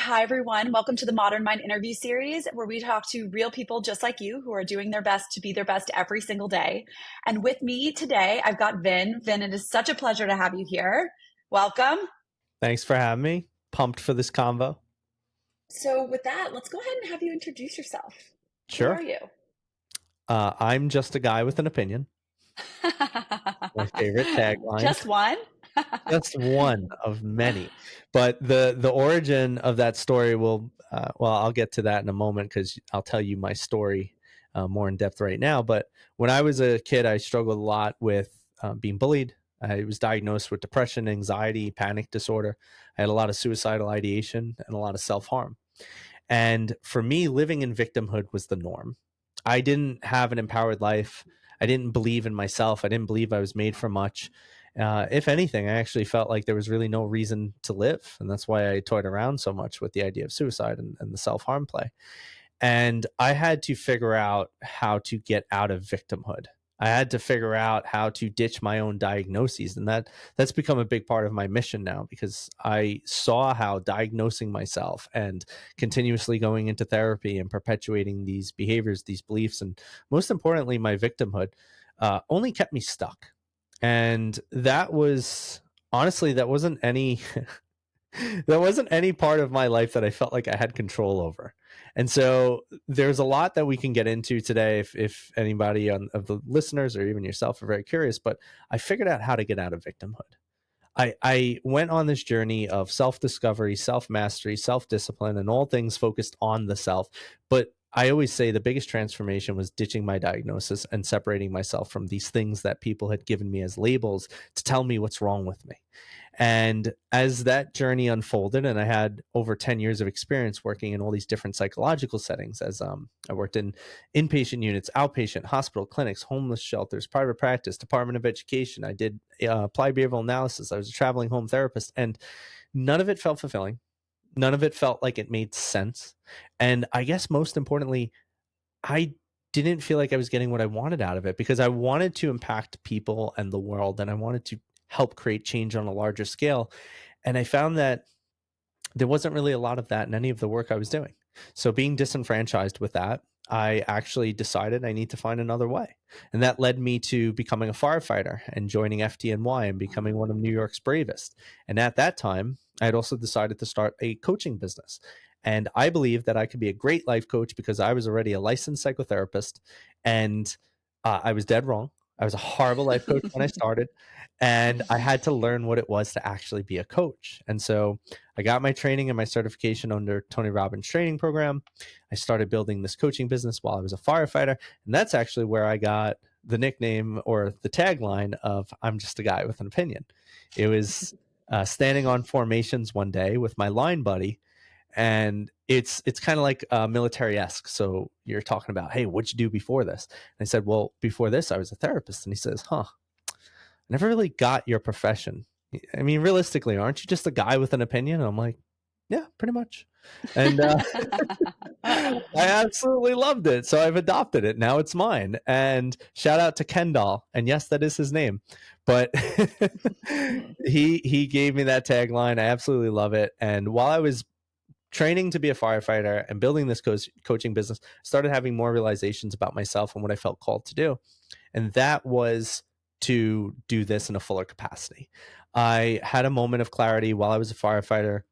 Hi, everyone. Welcome to the Modern Mind interview series, where we talk to real people just like you who are doing their best to be their best every single day. And with me today, I've got Vin. Vin, it is such a pleasure to have you here. Welcome. Thanks for having me. Pumped for this convo. So, with that, let's go ahead and have you introduce yourself. Who Sure. are you? I'm just a guy with an opinion. My favorite tagline. Just one? Just one of many. But the origin of that story will, I'll get to that in a moment because I'll tell you my story more in depth right now. But when I was a kid, I struggled a lot with being bullied. I was diagnosed with depression, anxiety, panic disorder. I had a lot of suicidal ideation and a lot of self harm. And for me, living in victimhood was the norm. I didn't have an empowered life. I didn't believe in myself. I didn't believe I was made for much. If anything, I actually felt like there was really no reason to live. And that's why I toyed around so much with the idea of suicide and the self harm play. And I had to figure out how to get out of victimhood. I had to figure out how to ditch my own diagnoses, and that's become a big part of my mission now because I saw how diagnosing myself and continuously going into therapy and perpetuating these behaviors, these beliefs, and most importantly, my victimhood only kept me stuck. And that was honestly that wasn't any there wasn't any part of my life that I felt like I had control over. And so there's a lot that we can get into today if anybody of the listeners or even yourself are very curious, but I figured out how to get out of victimhood. I went on this journey of self-discovery, self-mastery, self-discipline, and all things focused on the self. But I always say the biggest transformation was ditching my diagnosis and separating myself from these things that people had given me as labels to tell me what's wrong with me. And as that journey unfolded, and I had over 10 years of experience working in all these different psychological settings, as I worked in inpatient units, outpatient, hospital, clinics, homeless shelters, private practice, Department of Education. I did applied behavioral analysis. I was a traveling home therapist, and none of it felt fulfilling. None of it felt like it made sense. And I guess most importantly, I didn't feel like I was getting what I wanted out of it because I wanted to impact people and the world, and I wanted to help create change on a larger scale. And I found that there wasn't really a lot of that in any of the work I was doing. So being disenfranchised with that, I actually decided I need to find another way. And that led me to becoming a firefighter and joining FDNY and becoming one of New York's bravest. And at that time, I had also decided to start a coaching business. And I believed that I could be a great life coach because I was already a licensed psychotherapist. And I was dead wrong. I was a horrible life coach when I started. And I had to learn what it was to actually be a coach. And so I got my training and my certification under Tony Robbins' training program. I started building this coaching business while I was a firefighter. And that's actually where I got the nickname or the tagline of I'm just a guy with an opinion. It was standing on formations one day with my line buddy. And it's kind of like military-esque. So you're talking about, hey, what'd you do before this? And I said, well, before this, I was a therapist. And he says, huh, I never really got your profession. I mean, realistically, aren't you just a guy with an opinion? And I'm like, yeah, pretty much. And I absolutely loved it. So I've adopted it. Now it's mine. And shout out to Kendall. And yes, that is his name. But he gave me that tagline. I absolutely love it. And while I was training to be a firefighter and building this coaching business, I started having more realizations about myself and what I felt called to do. And that was to do this in a fuller capacity. I had a moment of clarity while I was a firefighter,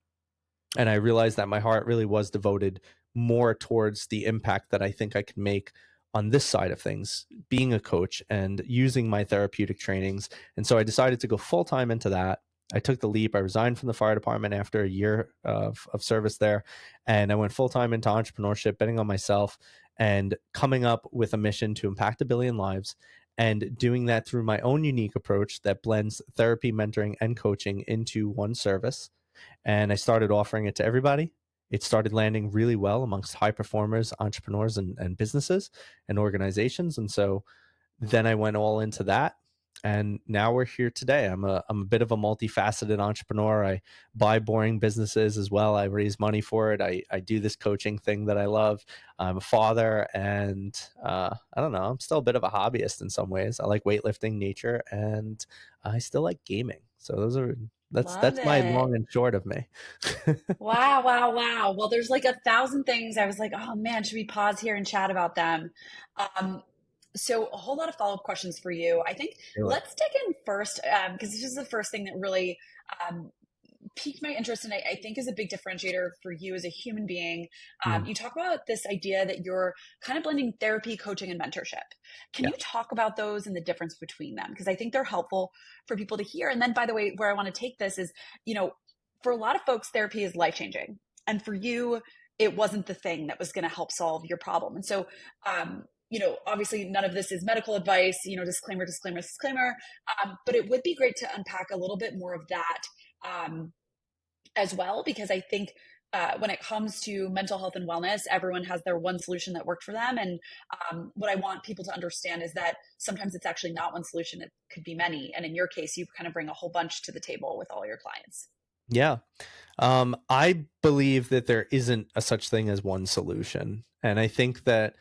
and I realized that my heart really was devoted more towards the impact that I think I could make on this side of things, being a coach and using my therapeutic trainings. And so I decided to go full time into that. I took the leap. I resigned from the fire department after a year of service there. And I went full time into entrepreneurship, betting on myself and coming up with a mission to impact 1 billion lives and doing that through my own unique approach that blends therapy, mentoring, and coaching into one service. And I started offering it to everybody. It started landing really well amongst high performers, entrepreneurs, and businesses and organizations. And so then I went all into that. And now we're here today. I'm a bit of a multifaceted entrepreneur. I buy boring businesses as well. I raise money for it. I do this coaching thing that I love. I'm a father, and I don't know. I'm still a bit of a hobbyist in some ways. I like weightlifting, nature, and I still like gaming. So those are Love That's my it. long and short of me. Wow, wow, wow. Well, there's like 1,000 things. I was like, oh man, should we pause here and chat about them? Um, so a whole lot of follow-up questions for you. I think Do it. let's dig in first, because this is the first thing that really um, piqued my interest and I think is a big differentiator for you as a human being. Mm, You talk about this idea that you're kind of blending therapy, coaching, and mentorship. Can yeah. you talk about those and the difference between them? Because I think they're helpful for people to hear. And then, by the way, where I want to take this is, you know, for a lot of folks, therapy is life changing. And for you, it wasn't the thing that was going to help solve your problem. And so, obviously none of this is medical advice, disclaimer, disclaimer, disclaimer. But it would be great to unpack a little bit more of that. Um, as well, because I think when it comes to mental health and wellness, everyone has their one solution that worked for them. And what I want people to understand is that sometimes it's actually not one solution, it could be many. And in your case, you kind of bring a whole bunch to the table with all your clients. Yeah. I believe that there isn't a such thing as one solution. And I think that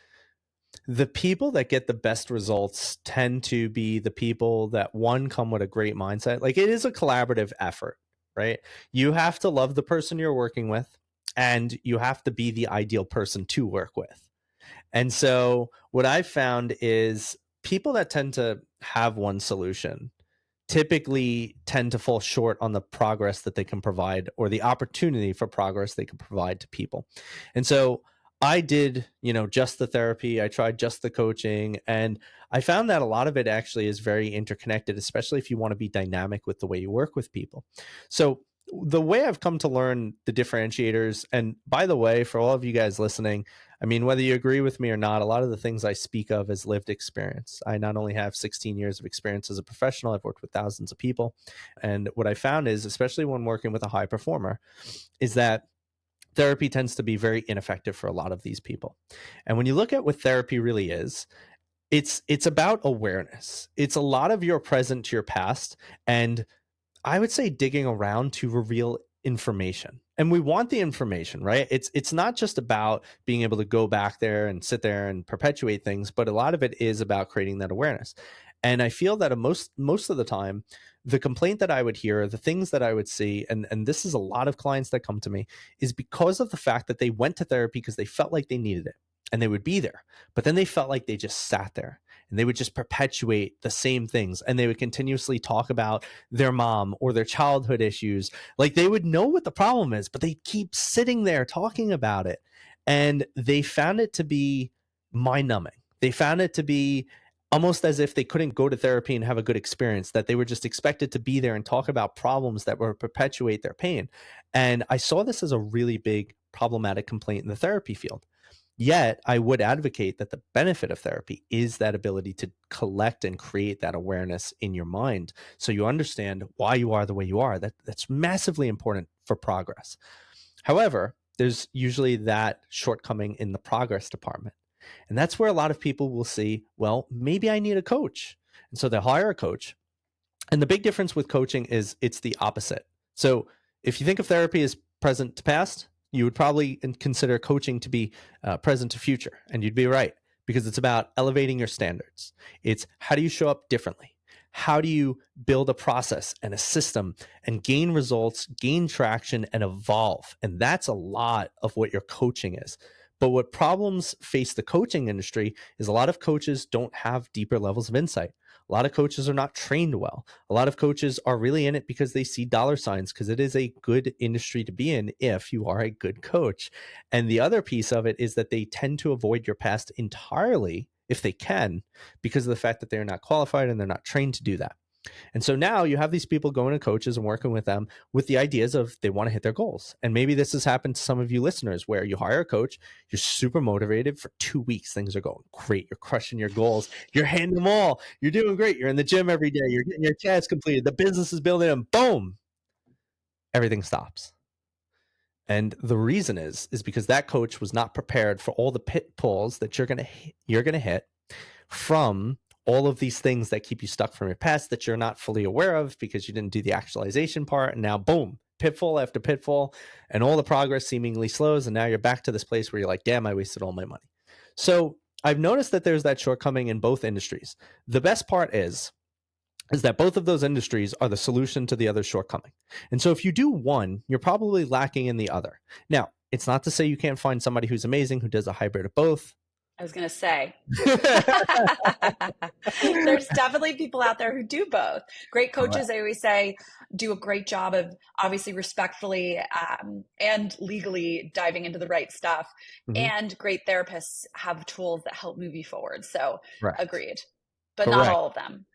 the people that get the best results tend to be the people that one come with a great mindset. Like it is a collaborative effort, right? You have to love the person you're working with and you have to be the ideal person to work with. And so what I've found is people that tend to have one solution typically tend to fall short on the progress that they can provide or the opportunity for progress they can provide to people. And so I did, just the therapy, I tried just the coaching, and I found that a lot of it actually is very interconnected, especially if you want to be dynamic with the way you work with people. So the way I've come to learn the differentiators, and by the way, for all of you guys listening, I mean, whether you agree with me or not, a lot of the things I speak of is lived experience. I not only have 16 years of experience as a professional, I've worked with thousands of people. And what I found is, especially when working with a high performer, is that therapy tends to be very ineffective for a lot of these people. And when you look at what therapy really is, it's about awareness. It's a lot of your present to your past, and I would say digging around to reveal information. And we want the information, right? It's not just about being able to go back there and sit there and perpetuate things, but a lot of it is about creating that awareness. And I feel that most of the time, the complaint that I would hear, the things that I would see, and this is a lot of clients that come to me, is because of the fact that they went to therapy because they felt like they needed it and they would be there. But then they felt like they just sat there and they would just perpetuate the same things and they would continuously talk about their mom or their childhood issues. Like they would know what the problem is, but they keep sitting there talking about it. And they found it to be mind numbing. They found it to be almost as if they couldn't go to therapy and have a good experience, that they were just expected to be there and talk about problems that would perpetuate their pain. And I saw this as a really big problematic complaint in the therapy field. Yet, I would advocate that the benefit of therapy is that ability to collect and create that awareness in your mind so you understand why you are the way you are. That's massively important for progress. However, there's usually that shortcoming in the progress department. And that's where a lot of people will see, well, maybe I need a coach. And so they'll hire a coach. And the big difference with coaching is it's the opposite. So if you think of therapy as present to past, you would probably consider coaching to be present to future. And you'd be right, because it's about elevating your standards. It's how do you show up differently? How do you build a process and a system and gain results, gain traction, and evolve? And that's a lot of what your coaching is. But what problems face the coaching industry is a lot of coaches don't have deeper levels of insight. A lot of coaches are not trained well. A lot of coaches are really in it because they see dollar signs, because it is a good industry to be in if you are a good coach. And the other piece of it is that they tend to avoid your past entirely if they can, because of the fact that they're not qualified and they're not trained to do that. And so now you have these people going to coaches and working with them with the ideas of they want to hit their goals. And maybe this has happened to some of you listeners where you hire a coach, you're super motivated for 2 weeks. Things are going great. You're crushing your goals. You're hitting them all. You're doing great. You're in the gym every day. You're getting your tasks completed. The business is building and boom, everything stops. And the reason is because that coach was not prepared for all the pitfalls that you're going to hit from all of these things that keep you stuck from your past that you're not fully aware of because you didn't do the actualization part. And now, boom, pitfall after pitfall, and all the progress seemingly slows. And now you're back to this place where you're like, damn, I wasted all my money. So I've noticed that there's that shortcoming in both industries. The best part is is that both of those industries are the solution to the other shortcoming. And so if you do one, you're probably lacking in the other. Now, it's not to say you can't find somebody who's amazing who does a hybrid of both. I was going to say. There's definitely people out there who do both. Great coaches, I always say, do a great job of obviously respectfully and legally diving into the right stuff. Mhm. And great therapists have tools that help move you forward. So, Correct. agreed, but not Correct. all of them.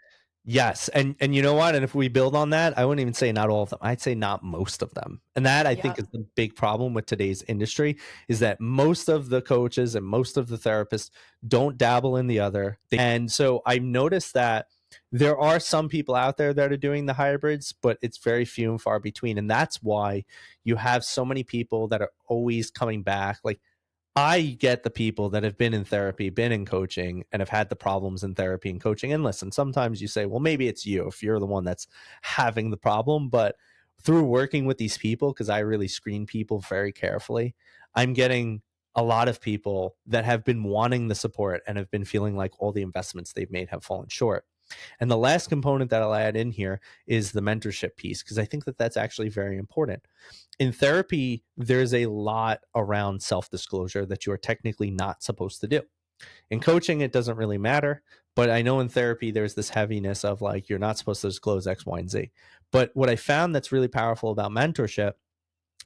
Yes, and you know what? And if we build on that, I wouldn't even say not all of them. I'd say not most of them. And that I think Yep, is the big problem with today's industry is that most of the coaches and most of the therapists don't dabble in the other. And so I noticed that there are some people out there that are doing the hybrids, but it's very few and far between. And that's why you have so many people that are always coming back. Like I get the people that have been in therapy, been in coaching, and have had the problems in therapy and coaching. And listen, sometimes you say, well, maybe it's you if you're the one that's having the problem. But through working with these people, because I really screen people very carefully, I'm getting a lot of people that have been wanting the support and have been feeling like all the investments they've made have fallen short. And the last component that I'll add in here is the mentorship piece, because I think that that's actually very important. In therapy, there's a lot around self disclosure that you are technically not supposed to do. In coaching, it doesn't really matter. But I know in therapy, there's this heaviness of like, you're not supposed to disclose X, Y, and Z. But what I found that's really powerful about mentorship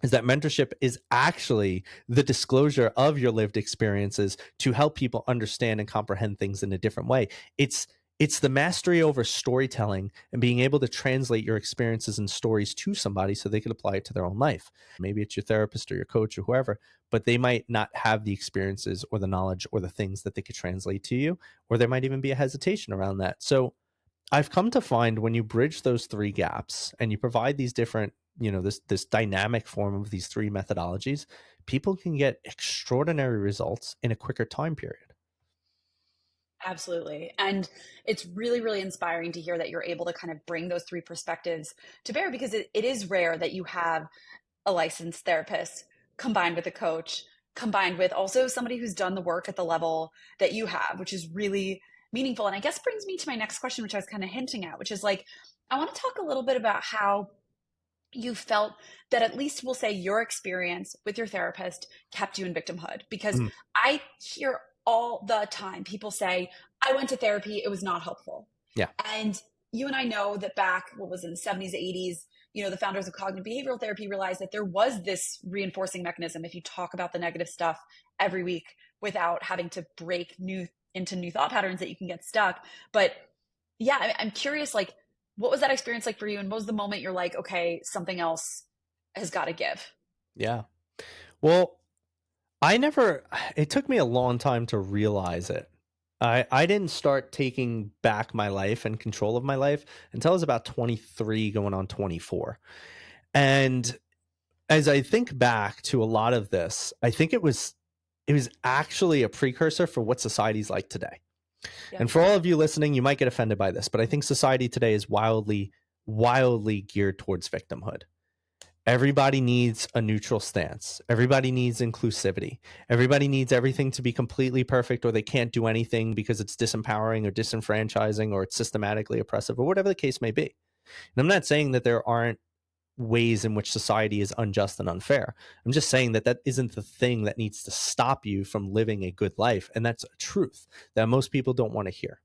is that mentorship is actually the disclosure of your lived experiences to help people understand and comprehend things in a different way. It's the mastery over storytelling and being able to translate your experiences and stories to somebody so they can apply it to their own life. Maybe it's your therapist or your coach or whoever, but they might not have the experiences or the knowledge or the things that they could translate to you, or there might even be a hesitation around that. So I've come to find when you bridge those three gaps and you provide these different, this dynamic form of these three methodologies, people can get extraordinary results in a quicker time period. absolutely. And it's really, really inspiring to hear that you're able to kind of bring those three perspectives to bear because it is rare that you have a licensed therapist combined with a coach, combined with also somebody who's done the work at the level that you have, which is really meaningful. And I guess brings me to my next question, which I was kind of hinting at, which is like, I want to talk a little bit about how you felt that at least we'll say your experience with your therapist kept you in victimhood. Because Mm, I hear all the time people say, I went to therapy, it was not helpful. yeah. And you and I know that back, what was in the 70s, 80s, the founders of cognitive behavioral therapy realized that there was this reinforcing mechanism. If you talk about the negative stuff every week without having to break into new thought patterns, that you can get stuck. But yeah, I'm curious, like, what was that experience like for you? And what was the moment you're like, okay, something else has got to give? Yeah. Well, I never, it took me a long time to realize it. I didn't start taking back my life and control of my life until I was about 23 going on 24. And as I think back to a lot of this, I think it was actually a precursor for what society's like today. Yep. And for all of you listening, you might get offended by this, but I think society today is wildly, wildly geared towards victimhood. Everybody needs a neutral stance. Everybody needs inclusivity. Everybody needs everything to be completely perfect, or they can't do anything because it's disempowering or disenfranchising or it's systematically oppressive or whatever the case may be. And I'm not saying that there aren't ways in which society is unjust and unfair. I'm just saying that that isn't the thing that needs to stop you from living a good life. And that's a truth that most people don't want to hear.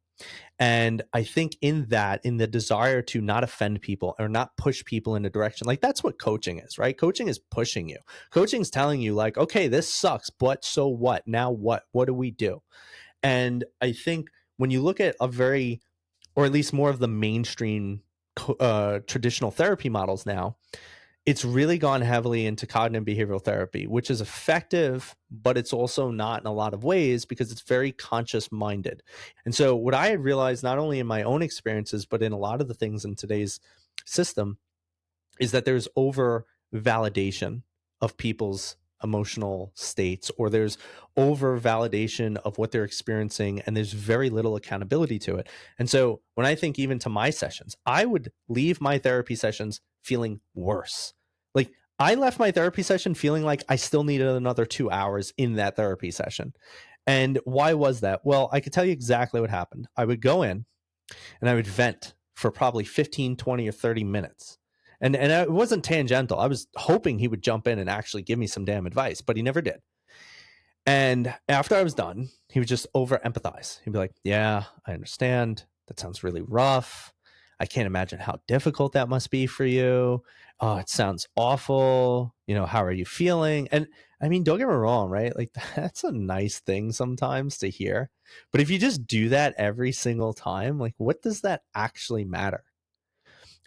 And I think in the desire to not offend people or not push people in a direction, like that's what coaching is, right? Coaching is pushing you. Coaching is telling you, like, okay, this sucks, but so what? Now what? What do we do? And I think when you look at a very, or at least more of the mainstream traditional therapy models now, it's really gone heavily into cognitive behavioral therapy, which is effective, but it's also not in a lot of ways because it's very conscious minded. And so, what I had realized, not only in my own experiences, but in a lot of the things in today's system, is that there's over validation of people's emotional states, or there's over validation of what they're experiencing, and there's very little accountability to it. And so when I think even to my sessions, I would leave my therapy sessions feeling worse. Like I left my therapy session feeling like I still needed another 2 hours in that therapy session. And why was that? Well, I could tell you exactly what happened. I would go in and I would vent for probably 15, 20, or 30 minutes. And it wasn't tangential. I was hoping he would jump in and actually give me some damn advice, but he never did. And after I was done, he would just over empathize. He'd be like, yeah, I understand. That sounds really rough. I can't imagine how difficult that must be for you. Oh, it sounds awful. How are you feeling? And I mean, don't get me wrong, right? Like, that's a nice thing sometimes to hear. But if you just do that every single time, like, what does that actually matter?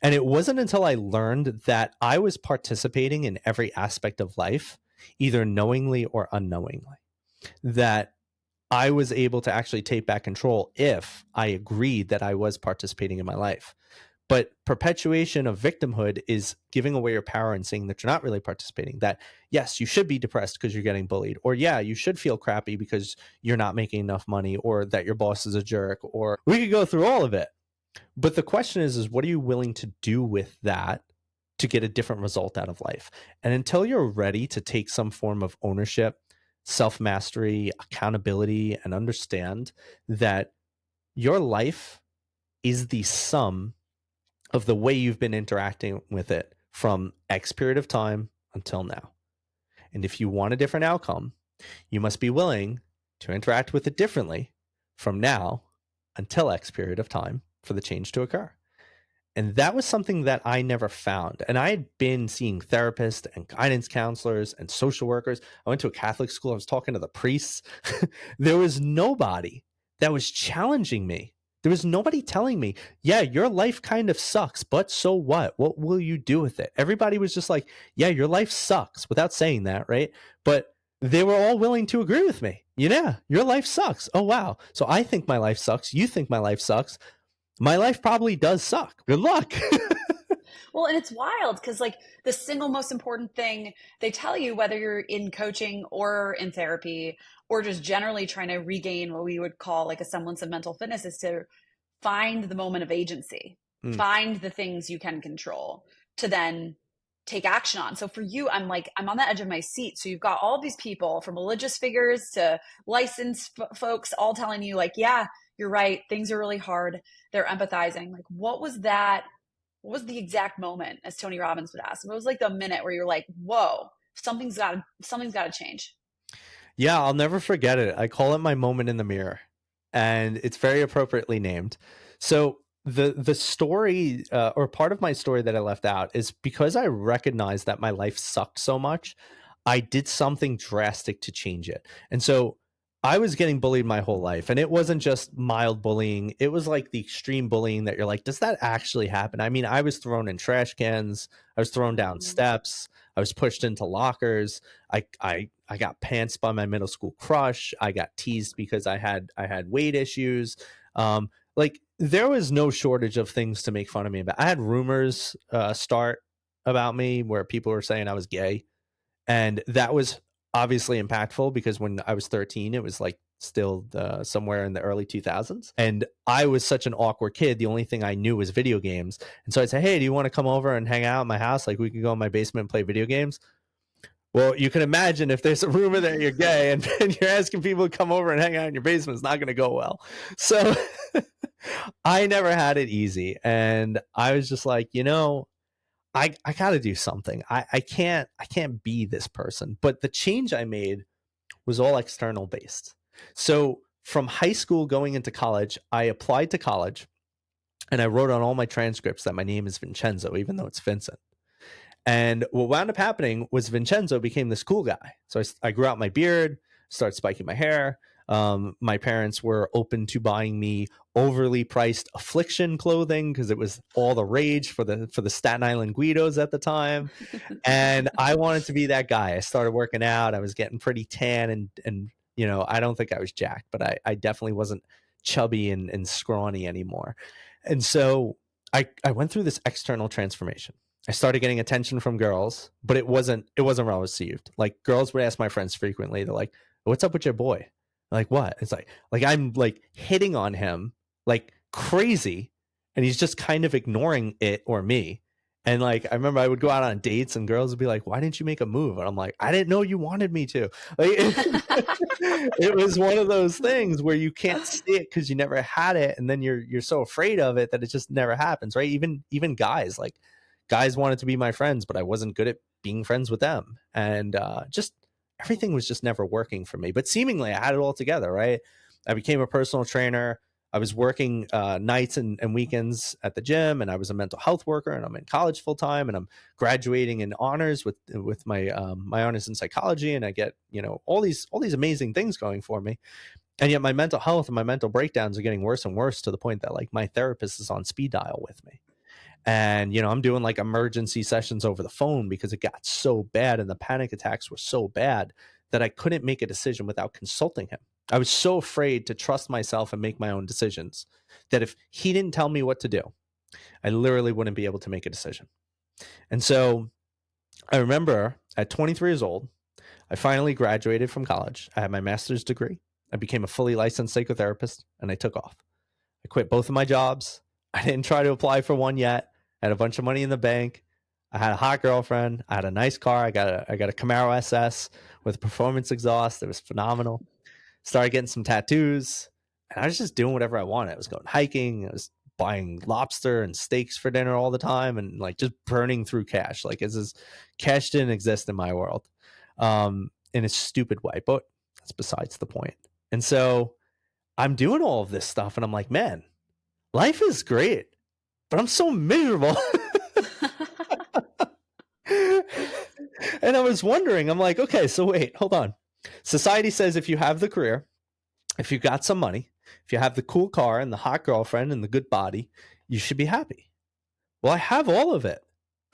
And it wasn't until I learned that I was participating in every aspect of life, either knowingly or unknowingly, that I was able to actually take back control if I agreed that I was participating in my life. But perpetuation of victimhood is giving away your power and saying that you're not really participating. That, yes, you should be depressed because you're getting bullied. Or, yeah, you should feel crappy because you're not making enough money, or that your boss is a jerk. Or we could go through all of it. But the question is what are you willing to do with that to get a different result out of life? And until you're ready to take some form of ownership, self-mastery, accountability, and understand that your life is the sum of the way you've been interacting with it from X period of time until now. And if you want a different outcome, you must be willing to interact with it differently from now until X period of time for the change to occur. And that was something that I never found. And I had been seeing therapists and guidance counselors and social workers. I went to a Catholic school. I was talking to the priests. There was nobody that was challenging me. There was nobody telling me, yeah, your life kind of sucks, but so what? What will you do with it? Everybody was just like, yeah, your life sucks, without saying that, right? But they were all willing to agree with me. Yeah, your life sucks. Oh, wow. So I think my life sucks. You think my life sucks. My life probably does suck. Good luck. Well, and it's wild because, like, the single most important thing they tell you, whether you're in coaching or in therapy or just generally trying to regain what we would call like a semblance of mental fitness, is to find the moment of agency, find the things you can control to then take action on. So for you, I'm on the edge of my seat. So you've got all these people, from religious figures to licensed folks, all telling you, like, yeah, you're right, things are really hard. They're empathizing. Like, what was the exact moment, as Tony Robbins would ask? What was like the minute where you're like, whoa, something's got to change? Yeah, I'll never forget it. I call it my moment in the mirror, and it's very appropriately named. So the story, or part of my story that I left out, is because I recognized that my life sucked so much, I did something drastic to change it. And so I was getting bullied my whole life, and it wasn't just mild bullying. It was like the extreme bullying that you're like, does that actually happen? I mean, I was thrown in trash cans. I was thrown down steps. I was pushed into lockers. I got pantsed by my middle school crush. I got teased because I had weight issues. Like, there was no shortage of things to make fun of me about. I had rumors start about me where people were saying I was gay, and that was obviously impactful because when I was 13, it was like still somewhere in the early 2000s. And I was such an awkward kid. The only thing I knew was video games. And so I'd say, hey, do you want to come over and hang out at my house? Like, we could go in my basement and play video games. Well, you can imagine if there's a rumor that you're gay and you're asking people to come over and hang out in your basement, it's not going to go well. So I never had it easy. And I was just like, I got to do something. I can't be this person. But the change I made was all external based. So from high school going into college, I applied to college and I wrote on all my transcripts that my name is Vincenzo, even though it's Vincent. And what wound up happening was Vincenzo became this cool guy. So I grew out my beard, started spiking my hair. My parents were open to buying me overly priced affliction clothing because it was all the rage for the Staten Island Guidos at the time. And I wanted to be that guy. I started working out. I was getting pretty tan and I don't think I was jacked, but I definitely wasn't chubby and scrawny anymore. And so I went through this external transformation. I started getting attention from girls, but it wasn't well received. Like, girls would ask my friends frequently, they're like, what's up with your boy? I'm like, what? It's like I'm like hitting on him like crazy, and he's just kind of ignoring it or me. And like, I remember I would go out on dates and girls would be like, why didn't you make a move? And I'm like, I didn't know you wanted me to. Like, it was one of those things where you can't see it because you never had it. And then you're so afraid of it that it just never happens. Right. Even guys, like guys wanted to be my friends, but I wasn't good at being friends with them. And just everything was just never working for me. But seemingly I had it all together. Right. I became a personal trainer. I was working nights and weekends at the gym, and I was a mental health worker, and I'm in college full time, and I'm graduating in honors with my my honors in psychology, and I get all these amazing things going for me, and yet my mental health and my mental breakdowns are getting worse and worse to the point that like my therapist is on speed dial with me, and I'm doing like emergency sessions over the phone because it got so bad and the panic attacks were so bad that I couldn't make a decision without consulting him. I was so afraid to trust myself and make my own decisions that if he didn't tell me what to do, I literally wouldn't be able to make a decision. And so I remember at 23 years old, I finally graduated from college. I had my master's degree. I became a fully licensed psychotherapist, and I took off. I quit both of my jobs. I didn't try to apply for one yet. I had a bunch of money in the bank. I had a hot girlfriend. I had a nice car. I got a Camaro SS with performance exhaust. It was phenomenal. Started getting some tattoos, and I was just doing whatever I wanted. I was going hiking. I was buying lobster and steaks for dinner all the time, and like just burning through cash. Like it's just cash didn't exist in my world, in a stupid way. But that's besides the point. And so I'm doing all of this stuff, and I'm like, man, life is great, but I'm so miserable. And I was wondering, I'm like, okay, so wait, hold on. Society says if you have the career, if you got some money, if you have the cool car and the hot girlfriend and the good body, you should be happy. Well, I have all of it.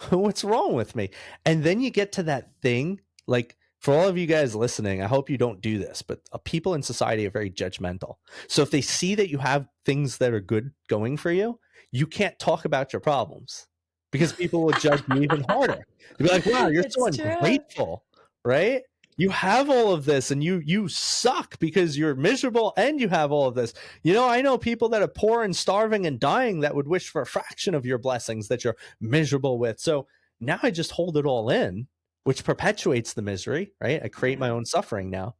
What's wrong with me? And then you get to that thing, like for all of you guys listening, I hope you don't do this, but people in society are very judgmental. So if they see that you have things that are good going for you, you can't talk about your problems because people will judge you even harder. They'll be like, wow, you're so It's true. ungrateful, right? You have all of this and you suck because you're miserable and you have all of this. I know people that are poor and starving and dying that would wish for a fraction of your blessings that you're miserable with. So now I just hold it all in, which perpetuates the misery, right? I create my own suffering now.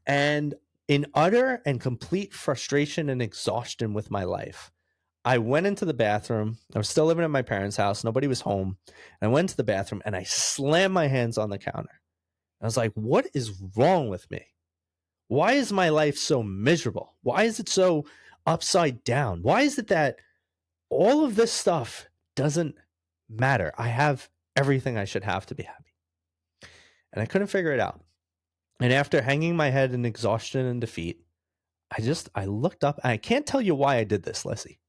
And in utter and complete frustration and exhaustion with my life, I went into the bathroom. I was still living at my parents' house. Nobody was home. I went to the bathroom and I slammed my hands on the counter. I was like, what is wrong with me? Why is my life so miserable? Why is it so upside down? Why is it that all of this stuff doesn't matter? I have everything I should have to be happy. And I couldn't figure it out. And after hanging my head in exhaustion and defeat, I looked up. And I can't tell you why I did this, Lissy,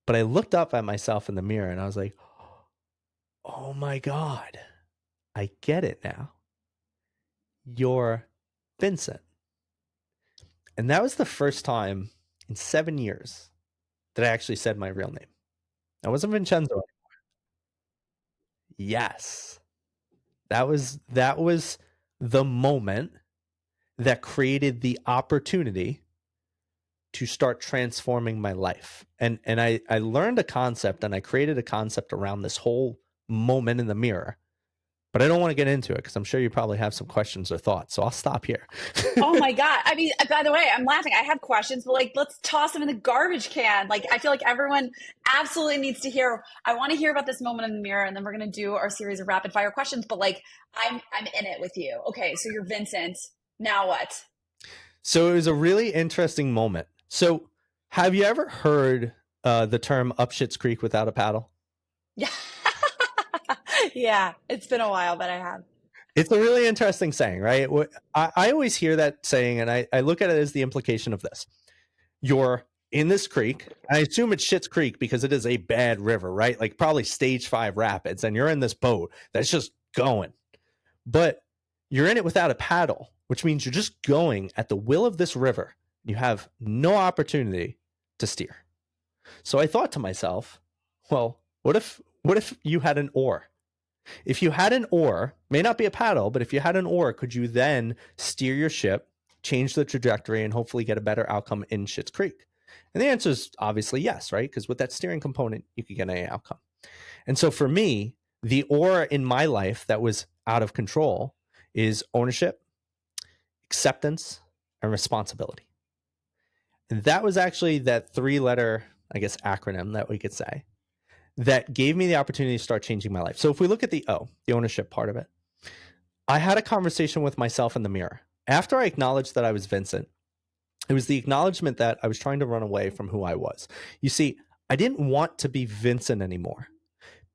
but I looked up at myself in the mirror and I was like, oh my God, I get it now. You're Vincent. And that was the first time in 7 years that I actually said my real name. I wasn't Vincenzo. Yes. That was the moment that created the opportunity to start transforming my life. And I learned a concept and I created a concept around this whole moment in the mirror. But I don't want to get into it because I'm sure you probably have some questions or thoughts. So I'll stop here. Oh my God. I mean, by the way, I'm laughing. I have questions, but like, let's toss them in the garbage can. Like, I feel like everyone absolutely needs to hear. I want to hear about this moment in the mirror, and then we're going to do our series of rapid fire questions. But like, I'm in it with you. Okay, so you're Vincent. Now what? So it was a really interesting moment. So have you ever heard the term up Shit's Creek without a paddle? Yeah. Yeah, it's been a while, but I have. It's a really interesting saying, right? I always hear that saying, and I look at it as the implication of this. You're in this creek. I assume it's Schitt's Creek because it is a bad river, right? Like probably stage 5 rapids, and you're in this boat that's just going. But you're in it without a paddle, which means you're just going at the will of this river. You have no opportunity to steer. So I thought to myself, well, what if you had an oar? If you had an oar, may not be a paddle, but if you had an oar, could you then steer your ship, change the trajectory, and hopefully get a better outcome in Schitt's Creek? And the answer is obviously yes, right? Because with that steering component, you could get any outcome. And so for me, the or in my life that was out of control is ownership, acceptance, and responsibility. And that was actually that 3-letter, I guess, acronym that we could say that gave me the opportunity to start changing my life. So if we look at the O, the ownership part of it, I had a conversation with myself in the mirror. After I acknowledged that I was Vincent, it was the acknowledgement that I was trying to run away from who I was. You see, I didn't want to be Vincent anymore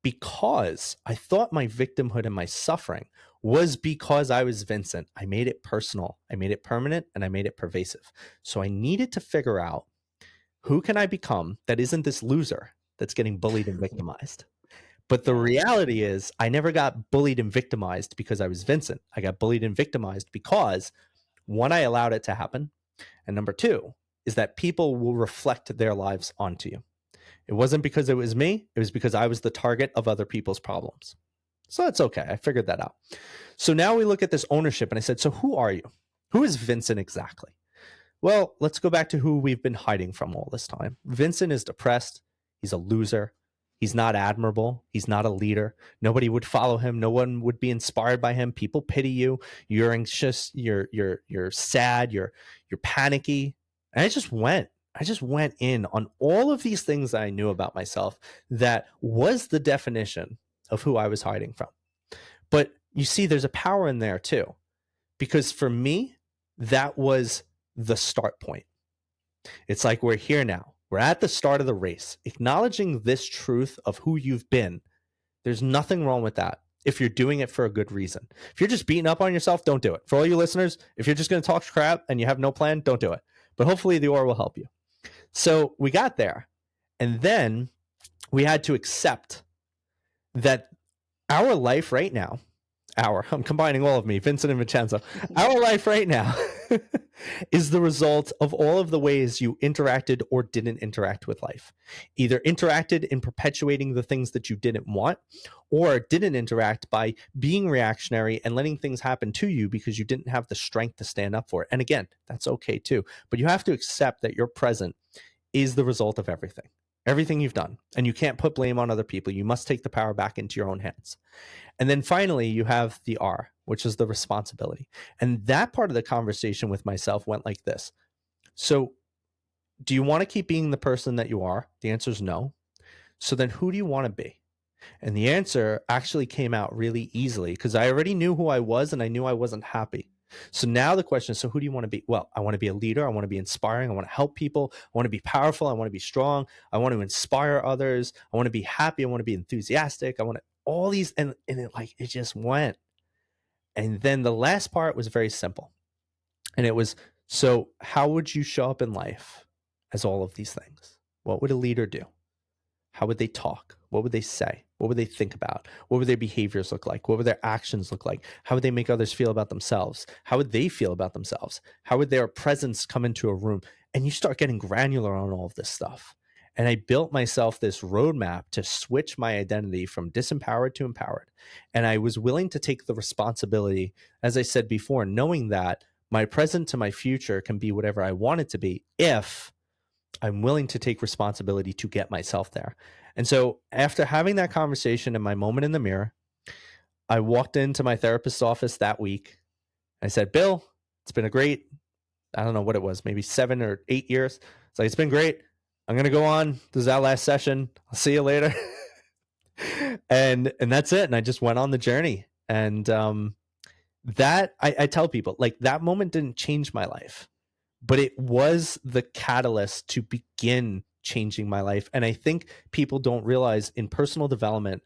because I thought my victimhood and my suffering was because I was Vincent. I made it personal, I made it permanent, and I made it pervasive. So I needed to figure out, who can I become that isn't this loser that's getting bullied and victimized? But the Yeah. reality is, I never got bullied and victimized because I was Vincent. I got bullied and victimized because, one, I allowed it to happen. And number two is that people will reflect their lives onto you. It wasn't because it was me, it was because I was the target of other people's problems. So that's okay. I figured that out. So now we look at this ownership, and I said, so who are you? Who is Vincent exactly? Well, let's go back to who we've been hiding from all this time. Vincent is depressed. He's a loser. He's not admirable. He's not a leader. Nobody would follow him. No one would be inspired by him. People pity you. You're anxious. You're sad. You're panicky. And I just went in on all of these things that I knew about myself that was the definition of who I was hiding from. But you see, there's a power in there too, because for me, that was the start point. It's like, we're here now. We're at the start of the race. Acknowledging this truth of who you've been, there's nothing wrong with that if you're doing it for a good reason. If you're just beating up on yourself, don't do it. For all you listeners, if you're just going to talk crap and you have no plan, don't do it. But hopefully the aura will help you. So we got there. And then we had to accept that our life right now, I'm combining all of me, Vincent and Vincenzo, our life right now is the result of all of the ways you interacted or didn't interact with life. Either interacted in perpetuating the things that you didn't want, or didn't interact by being reactionary and letting things happen to you because you didn't have the strength to stand up for it. And again, that's okay too. But you have to accept that your present is the result of everything you've done. And you can't put blame on other people. You must take the power back into your own hands. And then finally, you have the R, which is the responsibility. And that part of the conversation with myself went like this. So, do you want to keep being the person that you are? The answer is no. So then who do you want to be? And the answer actually came out really easily because I already knew who I was and I knew I wasn't happy. So now the question is, so who do you want to be? Well, I want to be a leader. I want to be inspiring. I want to help people. I want to be powerful. I want to be strong. I want to inspire others. I want to be happy. I want to be enthusiastic. I want to, all these, and it just went. And then the last part was very simple. And it was, so how would you show up in life as all of these things? What would a leader do? How would they talk? What would they say? What would they think about? What would their behaviors look like? What would their actions look like? How would they make others feel about themselves? How would they feel about themselves? How would their presence come into a room? And you start getting granular on all of this stuff. And I built myself this roadmap to switch my identity from disempowered to empowered. And I was willing to take the responsibility, as I said before, knowing that my present to my future can be whatever I want it to be if I'm willing to take responsibility to get myself there. And so after having that conversation and my moment in the mirror, I walked into my therapist's office that week. I said, Bill, it's been a great, I don't know what it was, maybe 7 or 8 years. It's like, it's been great. I'm going to go on. This is our last session. I'll see you later. and that's it. And I just went on the journey. And that I tell people, like, that moment didn't change my life, but it was the catalyst to begin changing my life. And I think people don't realize in personal development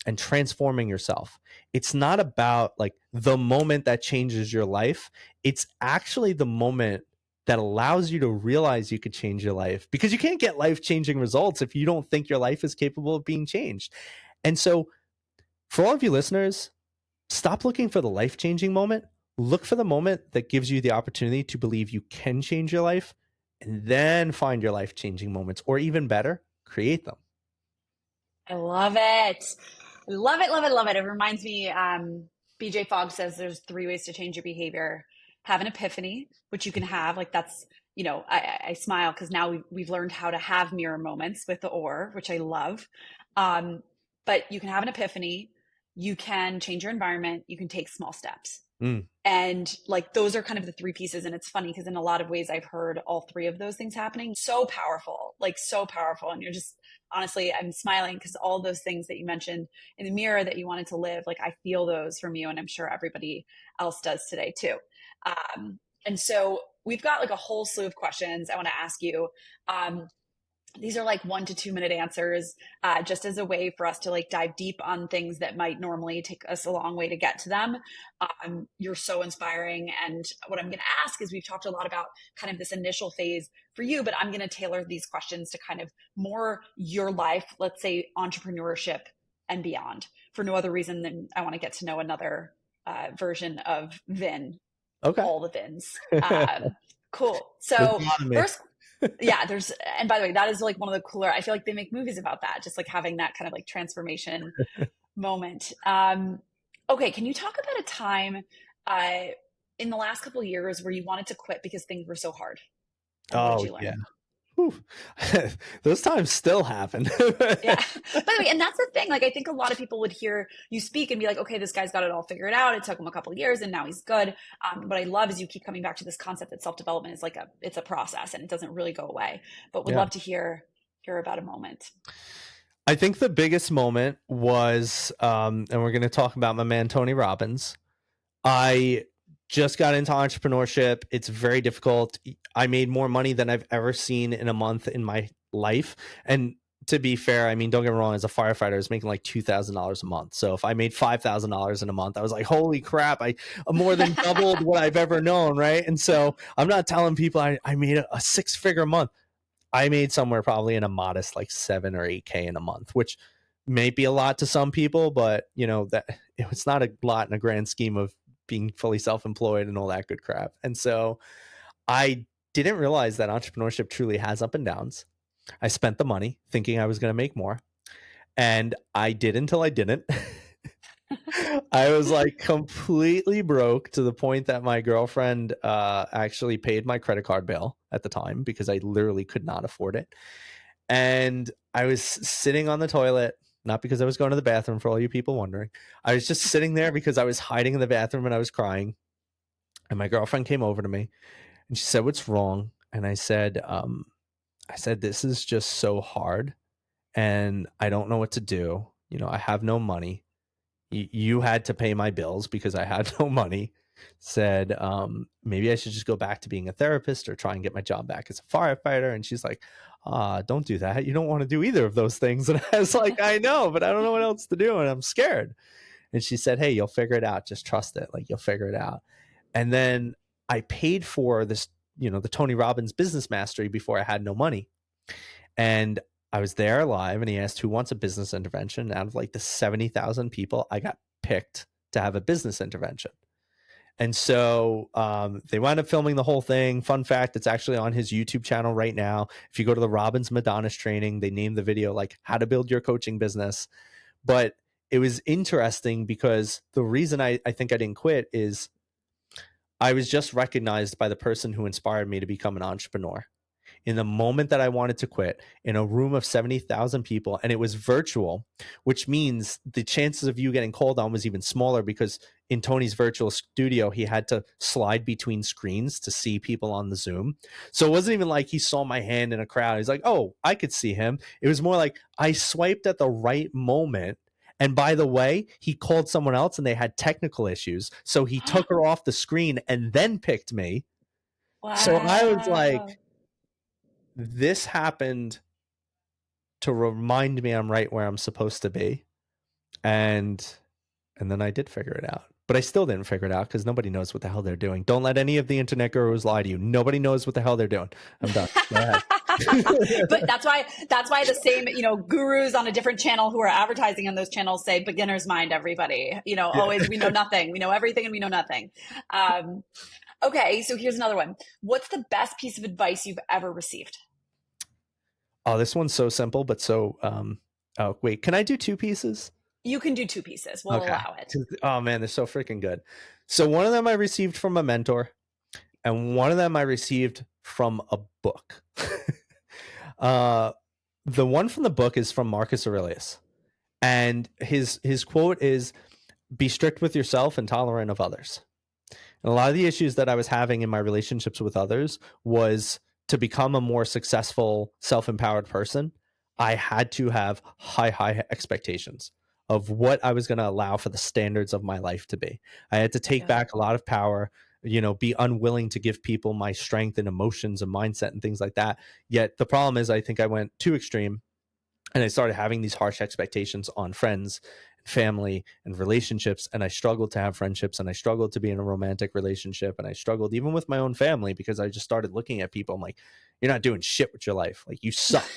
and transforming yourself, it's not about like the moment that changes your life. It's actually the moment that allows you to realize you could change your life, because you can't get life-changing results if you don't think your life is capable of being changed. And so for all of you listeners, stop looking for the life-changing moment. Look for the moment that gives you the opportunity to believe you can change your life, and then find your life-changing moments, or even better, create them. I love it. Love it, love it, love it. It reminds me, BJ Fogg says there's 3 ways to change your behavior. Have an epiphany, which you can have, like that's, I smile because now we've learned how to have mirror moments with the or, which I love. but you can have an epiphany, you can change your environment, you can take small steps. Mm. And like those are kind of the three pieces. And it's funny because in a lot of ways, I've heard all three of those things happening. So powerful, like so powerful. And you're just honestly, I'm smiling because all those things that you mentioned in the mirror that you wanted to live, like I feel those from you. And I'm sure everybody else does today too. And so we've got like a whole slew of questions I want to ask you. These are like 1 to 2 minute answers, just as a way for us to like dive deep on things that might normally take us a long way to get to them. You're so inspiring. And what I'm going to ask is we've talked a lot about kind of this initial phase for you, but I'm going to tailor these questions to kind of more your life, let's say entrepreneurship and beyond, for no other reason than I want to get to know another version of Vin, Okay. all the Vins. Cool. There's So a lot of me. first, yeah, and by the way, that is like one of the cooler, I feel like they make movies about that, just like having that kind of like transformation moment. Okay, can you talk about a time uh, in the last couple of years where you wanted to quit because things were so hard? And what did Oh you yeah. learn? Whew. Those times still happen. Yeah. By the way, and that's the thing. Like, I think a lot of people would hear you speak and be like, okay, this guy's got it all figured out. It took him a couple of years and now he's good. What I love is you keep coming back to this concept that self-development is like it's a process and it doesn't really go away, but would Yeah. love to hear about a moment. I think the biggest moment was, and we're going to talk about my man, Tony Robbins. I just got into entrepreneurship. It's very difficult. I made more money than I've ever seen in a month in my life. And to be fair, I mean, don't get me wrong, as a firefighter, I was making like $2,000 a month. So if I made $5,000 in a month, I was like, holy crap, I more than doubled what I've ever known. Right. And so I'm not telling people I made a 6-figure month. I made somewhere probably in a modest like 7 or 8K in a month, which may be a lot to some people, but you know, that it's not a lot in a grand scheme of being fully self-employed and all that good crap. And so I didn't realize that entrepreneurship truly has up and downs. I spent the money thinking I was going to make more, and I did until I didn't. I was like completely broke to the point that my girlfriend actually paid my credit card bill at the time because I literally could not afford it. And I was sitting on the toilet, not because I was going to the bathroom, for all you people wondering. I was just sitting there because I was hiding in the bathroom and I was crying. And my girlfriend came over to me and she said, "What's wrong?" And I said, "This is just so hard and I don't know what to do. You know, I have no money. You had to pay my bills because I had no money." Said, maybe I should just go back to being a therapist or try and get my job back as a firefighter. And she's like, don't do that. You don't want to do either of those things. And I was like, I know, but I don't know what else to do. And I'm scared. And she said, hey, you'll figure it out. Just trust it. Like, you'll figure it out. And then I paid for this, you know, the Tony Robbins business mastery before I had no money. And I was there live and he asked who wants a business intervention. Out of like the 70,000 people, I got picked to have a business intervention. And so they wound up filming the whole thing. Fun fact, it's actually on his YouTube channel right now. If you go to the Robbins Madonna's training, they named the video like how to build your coaching business. But it was interesting because the reason I think I didn't quit is I was just recognized by the person who inspired me to become an entrepreneur. In the moment that I wanted to quit, in a room of 70,000 people, and it was virtual, which means the chances of you getting called on was even smaller because in Tony's virtual studio, he had to slide between screens to see people on the Zoom. So it wasn't even like he saw my hand in a crowd. He's like, oh, I could see him. It was more like I swiped at the right moment. And by the way, he called someone else and they had technical issues. So he took her off the screen and then picked me. So I was like, Wow. this happened to remind me I'm right where I'm supposed to be. And then I did figure it out. But I still didn't figure it out because nobody knows what the hell they're doing. Don't let any of the internet gurus lie to you. Nobody knows what the hell they're doing. I'm done. Go ahead. But that's why the same, gurus on a different channel who are advertising on those channels say beginner's mind, everybody. Yeah. Always we know nothing. We know everything and we know nothing. Um, okay, so here's another one. What's the best piece of advice you've ever received? Oh, this one's so simple, but so oh wait, can I do 2 pieces? You can do 2 pieces. We'll Okay. allow it. Oh man, they're so freaking good. So one of them I received from a mentor, and one of them I received from a book. uh the one from the book is from Marcus Aurelius. And his quote is, be strict with yourself and tolerant of others. And a lot of the issues that I was having in my relationships with others was, to become a more successful, self-empowered person, I had to have high expectations of what I was going to allow for the standards of my life to be. I had to take Yeah. back a lot of power, be unwilling to give people my strength and emotions and mindset and things like that. Yet the problem is, I think I went too extreme, and I started having these harsh expectations on friends, family, and relationships. And I struggled to have friendships, and I struggled to be in a romantic relationship, and I struggled even with my own family, because I just started looking at people. I'm like, you're not doing shit with your life. Like, you suck.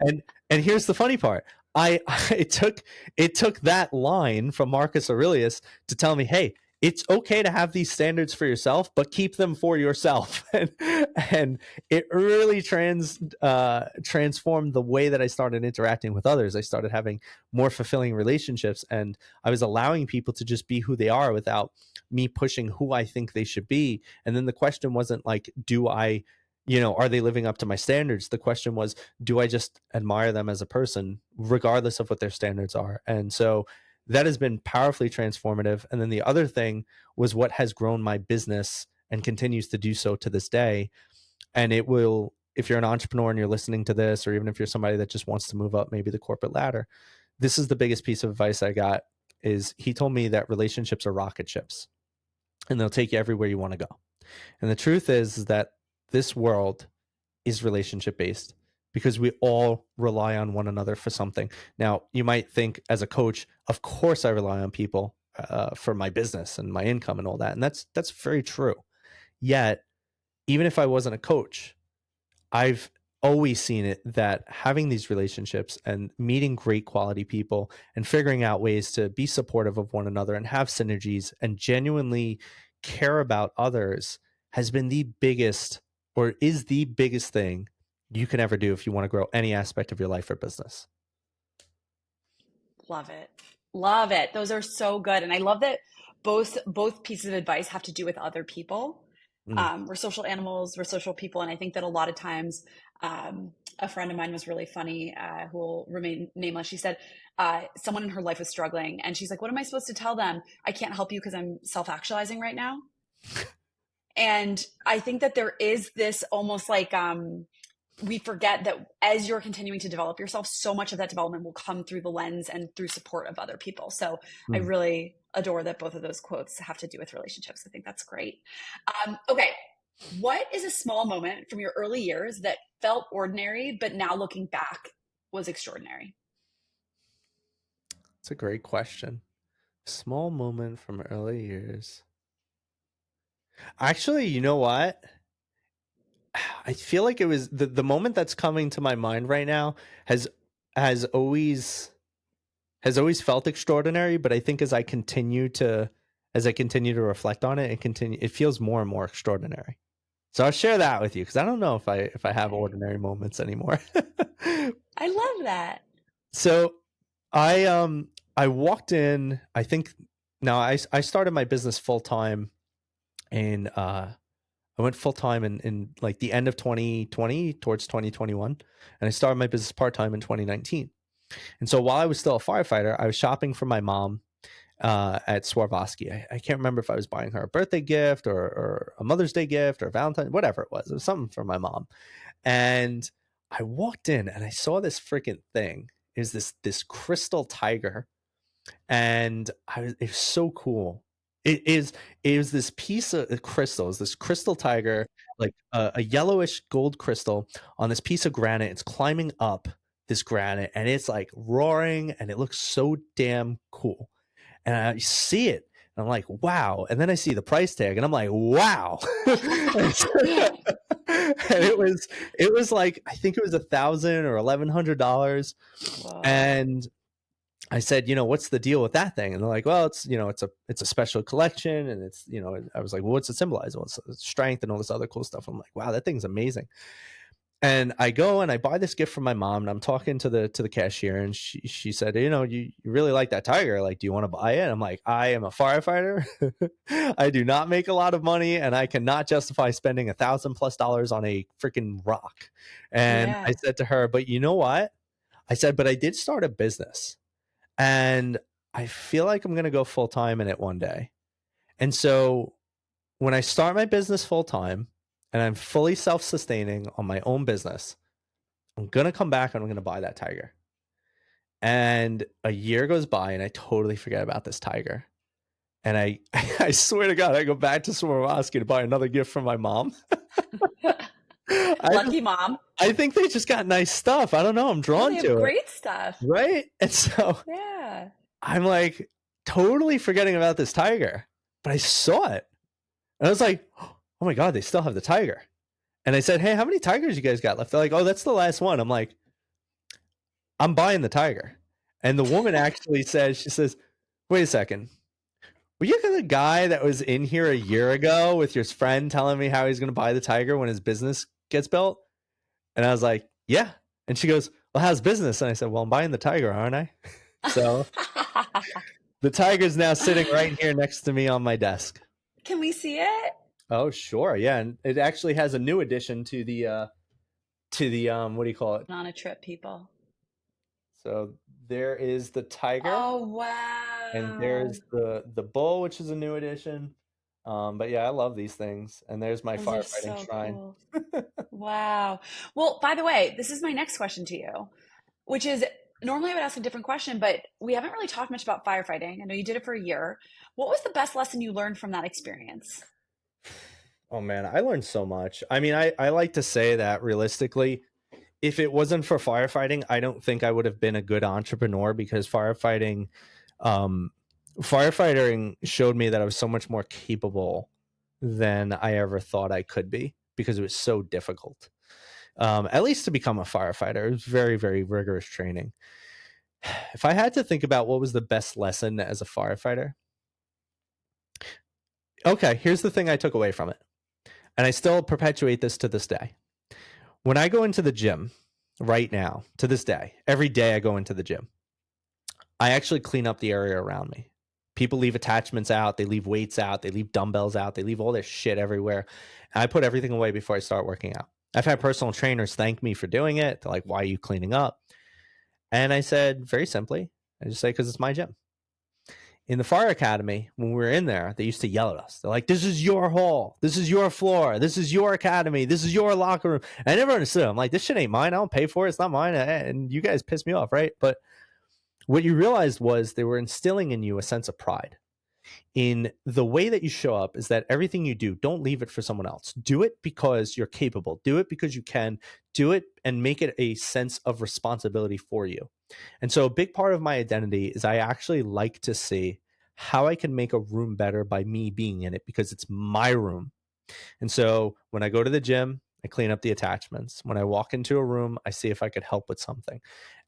And here's the funny part. I it took that line from Marcus Aurelius to tell me, hey, it's okay to have these standards for yourself, but keep them for yourself. And it really transformed the way that I started interacting with others. I started having more fulfilling relationships, and I was allowing people to just be who they are without me pushing who I think they should be. And then the question wasn't like, are they living up to my standards? The question was, do I just admire them as a person, regardless of what their standards are? And so that has been powerfully transformative. And then the other thing was what has grown my business and continues to do so to this day. And it will, if you're an entrepreneur and you're listening to this, or even if you're somebody that just wants to move up maybe the corporate ladder, this is the biggest piece of advice I got. Is he told me that relationships are rocket ships, and they'll take you everywhere you want to go. And the truth is that this world is relationship based, because we all rely on one another for something. Now, you might think, as a coach, of course I rely on people for my business and my income and all that. And that's very true. Yet, even if I wasn't a coach, I've always seen it that having these relationships and meeting great quality people and figuring out ways to be supportive of one another and have synergies and genuinely care about others has been the biggest, or is the biggest thing you can ever do if you want to grow any aspect of your life or business. Love it. Love it. Those are so good. And I love that both pieces of advice have to do with other people. Mm. We're social animals, we're social people. And I think that a lot of times, a friend of mine was really funny, who will remain nameless. She said, someone in her life was struggling, and she's like, what am I supposed to tell them? I can't help you because I'm self-actualizing right now. And I think that there is this almost like, we forget that as you're continuing to develop yourself, so much of that development will come through the lens and through support of other people. So I Mm. really adore that both of those quotes have to do with relationships. I think that's great. Okay. What is a small moment from your early years that felt ordinary, but now looking back was extraordinary? It's a great question. Small moment from early years. Actually, you know what? I feel like it was the moment that's coming to my mind right now has has always has always felt extraordinary, but I think as I continue to reflect on it, it feels more and more extraordinary. So I'll share that with you, because I don't know if I have Okay. ordinary moments anymore. I love that. So I walked in, I think, now I started my business full time in I went full time in like the end of 2020 towards 2021, and I started my business part time in 2019. And so while I was still a firefighter, I was shopping for my mom at Swarovski. I can't remember if I was buying her a birthday gift, or a Mother's Day gift, or Valentine, whatever it was. It was something for my mom. And I walked in and I saw this freaking thing. It was this crystal tiger, and it was so cool. It was this piece of crystals, this crystal tiger, like a yellowish gold crystal on this piece of granite. It's climbing up this granite, and it's like roaring, and it looks so damn cool. And I see it, and I'm like, wow. And then I see the price tag, and I'm like, wow. And it was like, I think it was $1,000 or $1,100. Whoa. And I said, what's the deal with that thing? And they're like, well, it's a special collection, and I was like, well, what's it symbolize? Well, it's strength and all this other cool stuff. I'm like, wow, that thing's amazing. And I go and I buy this gift for my mom, and I'm talking to the cashier, and she said, you really like that tiger. Like, do you want to buy it? And I'm like, I am a firefighter. I do not make a lot of money, and I cannot justify spending $1,000+ on a freaking rock. And I Yeah. said to her, but you know what? I said, but I did start a business. And I feel like I'm going to go full time in it one day. And so when I start my business full time and I'm fully self sustaining on my own business, I'm going to come back and I'm going to buy that tiger. And a year goes by and I totally forget about this tiger. And I swear to God, I go back to Swarovski to buy another gift from my mom. I, Lucky mom. I think they just got nice stuff. I don't know. I'm No, drawn they have to it. great stuff. Right. And so Yeah. I'm like totally forgetting about this tiger, but I saw it. And I was like, oh my God, they still have the tiger. And I said, hey, how many tigers you guys got left? They're like, oh, that's the last one. I'm like, I'm buying the tiger. And the woman actually says, she says, wait a second. Were you the guy that was in here a year ago with your friend telling me how he's going to buy the tiger when his business gets built? And I was like, yeah. And she goes, well, how's business? And I said, well, I'm buying the tiger, aren't I? So the tiger's now sitting right here next to me on my desk. Can we see it? Oh, sure. Yeah. And it actually has a new addition to the, what do you call it? On a trip, people. So there is the tiger. Oh, wow. And there's the bull, which is a new addition. But yeah, I love these things. And there's my Those are firefighting so shrine. cool. Wow. Well, by the way, this is my next question to you, which is normally I would ask a different question, but we haven't really talked much about firefighting. I know you did it for a year. What was the best lesson you learned from that experience? Oh man, I learned so much. I mean, I like to say that realistically, if it wasn't for firefighting, I don't think I would have been a good entrepreneur because um, firefighting showed me that I was so much more capable than I ever thought I could be because it was so difficult. At least to become a firefighter, it was very, very rigorous training. If I had to think about what was the best lesson as a firefighter, okay, here's the thing I took away from it. And I still perpetuate this to this day. When I go into the gym right now, to this day, every day I go into the gym, I actually clean up the area around me. People leave attachments out, they leave weights out, they leave dumbbells out, they leave all their shit everywhere. And I put everything away before I start working out. I've had personal trainers thank me for doing it. They're like, why are you cleaning up? And I said, very simply, I just say, because it's my gym. In the fire academy, when we were in there, they used to yell at us. They're like, this is your hall. This is your floor. This is your academy. This is your locker room. And I never understood. I'm like, this shit ain't mine. I don't pay for it. It's not mine. And you guys piss me off, right? But what you realized was they were instilling in you a sense of pride in the way that you show up is that everything you do, don't leave it for someone else. Do it because you're capable. Do it because you can. Do it and make it a sense of responsibility for you. And so a big part of my identity is I actually like to see how I can make a room better by me being in it because it's my room. And so when I go to the gym, I clean up the attachments. When I walk into a room, I see if I could help with something.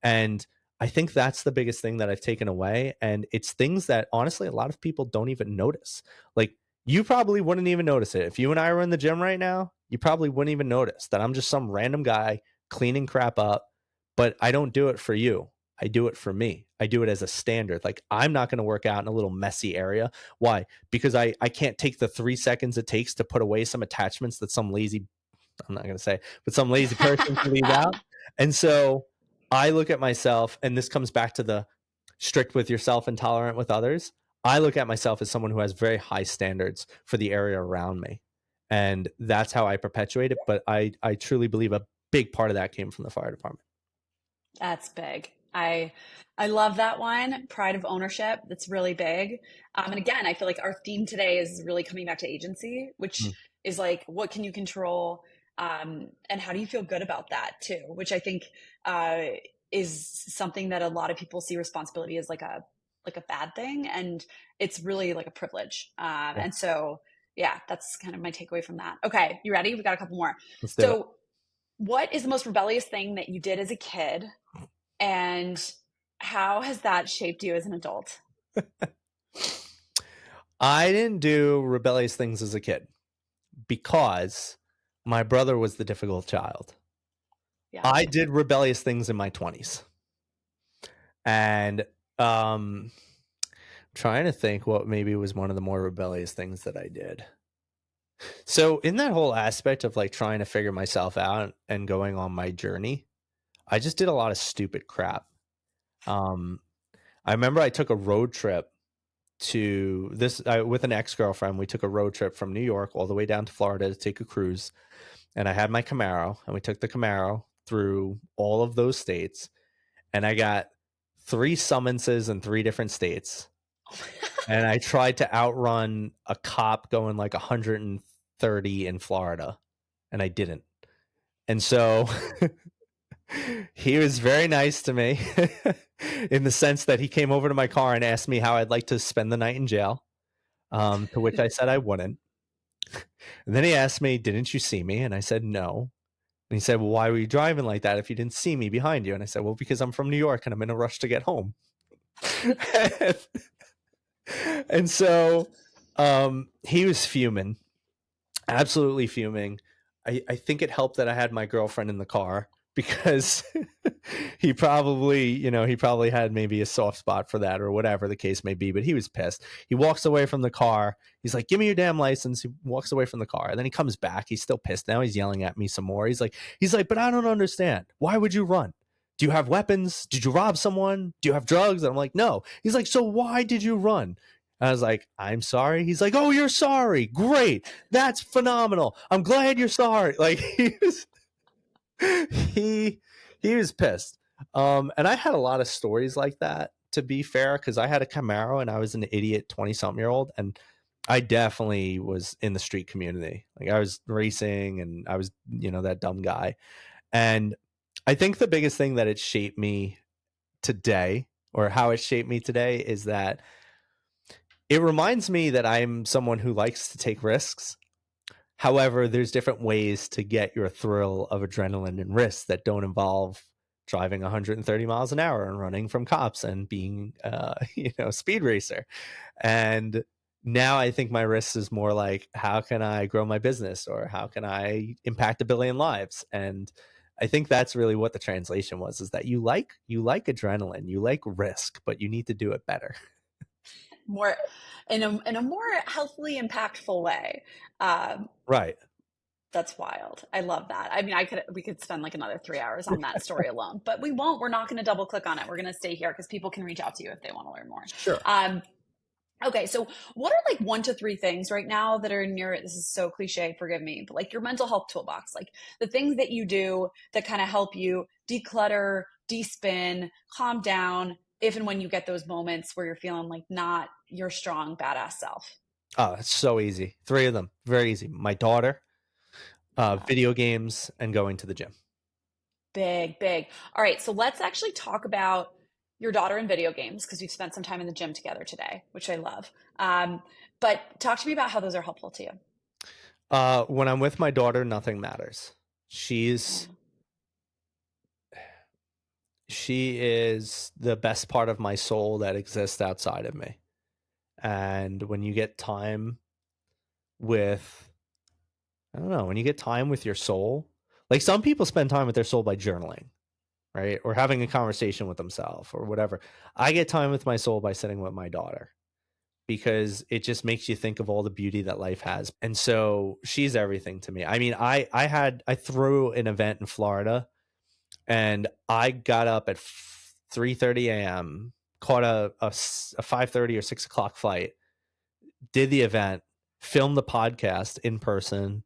And I think that's the biggest thing that I've taken away. And it's things that honestly, a lot of people don't even notice. Like you probably wouldn't even notice it. If you and I were in the gym right now, you probably wouldn't even notice that I'm just some random guy cleaning crap up, but I don't do it for you. I do it for me. I do it as a standard. Like I'm not going to work out in a little messy area. Why? Because I can't take the 3 seconds it takes to put away some attachments that some lazy, I'm not going to say, but some lazy person can leave out. And so I look at myself, and this comes back to the strict with yourself and tolerant with others. I look at myself as someone who has very high standards for the area around me. And that's how I perpetuate it. But I truly believe a big part of that came from the fire department. That's big. I love that one. Pride of ownership. That's really big. And again, I feel like our theme today is really coming back to agency, which Mm. is like, what can you control? And how do you feel good about that too? Which I think is something that a lot of people see responsibility as like a bad thing, and it's really like a privilege. Yeah, And so, yeah, that's kind of my takeaway from that. Okay, you ready? We got a couple more. let's do it. So, what is the most rebellious thing that you did as a kid? And how has that shaped you as an adult? I didn't do rebellious things as a kid because my brother was the difficult child. Yeah. I did rebellious things in my 20s. And trying to think what maybe was one of the more rebellious things that I did. So in that whole aspect of like trying to figure myself out and going on my journey, I just did a lot of stupid crap. Um, I remember I took a road trip to this with an ex-girlfriend. We took a road trip from New York all the way down to Florida to take a cruise. And I had my Camaro, and we took the Camaro through all of those states. And I got 3 summonses in 3 different states. And I tried to outrun a cop going like 130 in Florida, and I didn't. And so he was very nice to me in the sense that he came over to my car and asked me how I'd like to spend the night in jail, to which I said I wouldn't. And then he asked me, "Didn't you see me?" And I said, "No." And he said, "Well, why were you driving like that if you didn't see me behind you?" And I said, "Well, because I'm from New York and I'm in a rush to get home." And so he was fuming, absolutely fuming. I think it helped that I had my girlfriend in the car, because he probably had maybe a soft spot for that or whatever the case may be, but he was pissed. He walks away from the car. He's like, "Give me your damn license." He walks away from the car, and then he comes back. He's still pissed. Now he's yelling at me some more. He's like, "But I don't understand. Why would you run? Do you have weapons? Did you rob someone? Do you have drugs?" And I'm like, "No." He's like, "So why did you run?" I was like, "I'm sorry." He's like, "Oh, you're sorry. Great. That's phenomenal. I'm glad you're sorry." Like, he he was pissed. And I had a lot of stories like that, to be fair, because I had a Camaro and I was an idiot 20-something-year-old, and I definitely was in the street community. Like, I was racing, and I was, that dumb guy. And I think the biggest thing that it shaped me today, or how it shaped me today, is that it reminds me that I'm someone who likes to take risks. However, there's different ways to get your thrill of adrenaline and risk that don't involve driving 130 miles an hour and running from cops and being, a speed racer. And now I think my risk is more like, how can I grow my business, or how can I impact a billion lives? And I think that's really what the translation was, is that you like adrenaline, you like risk, but you need to do it better. More in a more healthily impactful way. Um, Right. that's wild. I love that. I mean, we could spend like another 3 hours on that story alone, but we won't. We're not going to double click on it. We're going to stay here because people can reach out to you if they want to learn more. Sure. Um, okay, so what are like 1 to 3 things right now that are in your, this is so cliche, forgive me, but like your mental health toolbox, like the things that you do that kind of help you declutter, de-spin, calm down, if and when you get those moments where you're feeling like not your strong, badass self? Oh, it's so easy. 3 of them. Very easy. My daughter, Yeah. video games, and going to the gym. Big, big. All right, so let's actually talk about your daughter in video games because we've spent some time in the gym together today, which I love. But talk to me about how those are helpful to you. When I'm with my daughter, nothing matters. She's Yeah. she is the best part of my soul that exists outside of me. And when you get time with, I don't know, when you get time with your soul, like some people spend time with their soul by journaling, right? Or having a conversation with themselves or whatever. I get time with my soul by sitting with my daughter, because it just makes you think of all the beauty that life has. And so she's everything to me. I mean, I threw an event in Florida, and I got up at 3:30 a.m., caught a 5:30 or 6 o'clock flight, did the event, filmed the podcast in person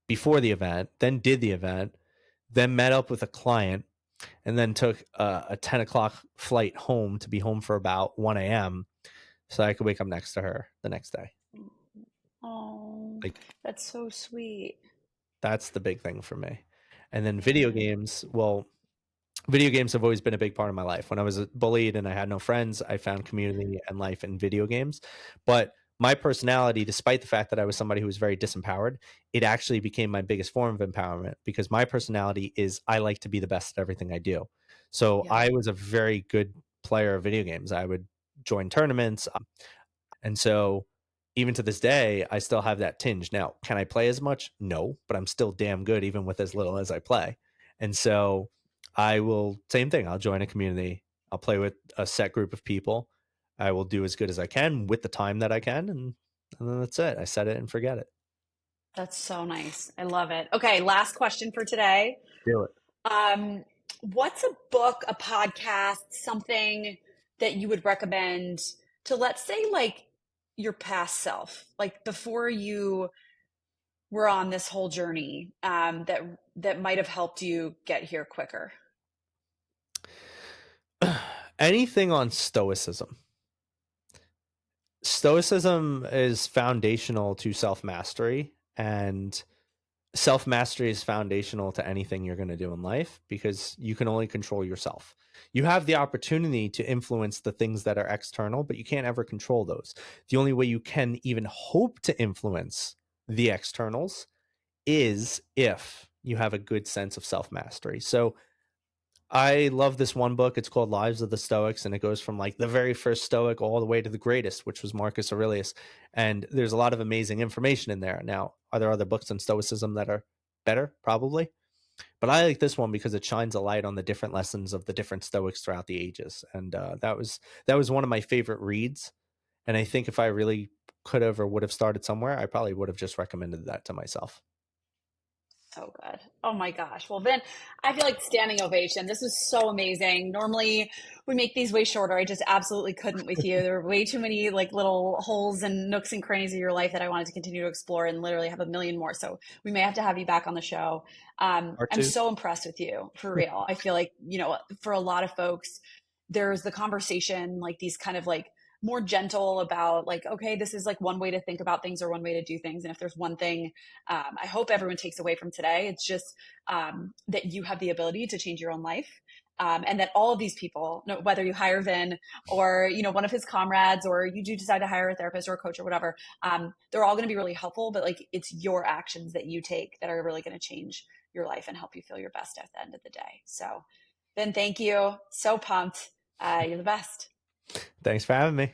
before the event, then did the event, then met up with a client, and then took a 10 o'clock flight home to be home for about 1 a.m. so I could wake up next to her the next day. Oh, Like, that's so sweet. that's the big thing for me. And then video Yeah. games, well, video games have always been a big part of my life. When I was bullied and I had no friends, I found community and life in video games. But my personality, despite the fact that I was somebody who was very disempowered, it actually became my biggest form of empowerment, because my personality is I like to be the best at everything I do. So Yeah. I was a very good player of video games. I would join tournaments. And so even to this day, I still have that tinge. Now, can I play as much? No, but I'm still damn good even with as little as I play. And so I will, same thing. I'll join a community. I'll play with a set group of people. I will do as good as I can with the time that I can. And then that's it. I set it and forget it. That's so nice. I love it. Okay, last question for today. Do it. Um, what's a book, a podcast, something that you would recommend to, let's say, like your past self, like before you were on this whole journey, that might have helped you get here quicker? Anything on Stoicism. Stoicism is foundational to self mastery, and self mastery is foundational to anything you're going to do in life because you can only control yourself. You have the opportunity to influence the things that are external, but you can't ever control those. The only way you can even hope to influence the externals is if you have a good sense of self mastery. So I love this one book. It's called Lives of the Stoics, and it goes from like the very first Stoic all the way to the greatest, which was Marcus Aurelius. And there's a lot of amazing information in there. Now, are there other books on Stoicism that are better? Probably. But I like this one because it shines a light on the different lessons of the different Stoics throughout the ages. And that was one of my favorite reads. And I think if I really could have or would have started somewhere, I probably would have just recommended that to myself. So good. Oh my gosh. Well, Vin, I feel like standing ovation. This was so amazing. Normally we make these way shorter. I just absolutely couldn't with you. There were way too many like little holes and nooks and crannies of your life that I wanted to continue to explore and literally have a million more. So we may have to have you back on the show. Part I'm two. so impressed with you for real. I feel like, for a lot of folks, there's the conversation, like these kind of like more gentle about like, okay, this is like one way to think about things or one way to do things. And if there's one thing I hope everyone takes away from today, it's just that you have the ability to change your own life. And that all of these people, whether you hire Vin or one of his comrades, or you do decide to hire a therapist or a coach or whatever, they're all going to be really helpful. But like, it's your actions that you take that are really going to change your life and help you feel your best at the end of the day. So, Vin, thank you. So pumped. You're the best. Thanks for having me.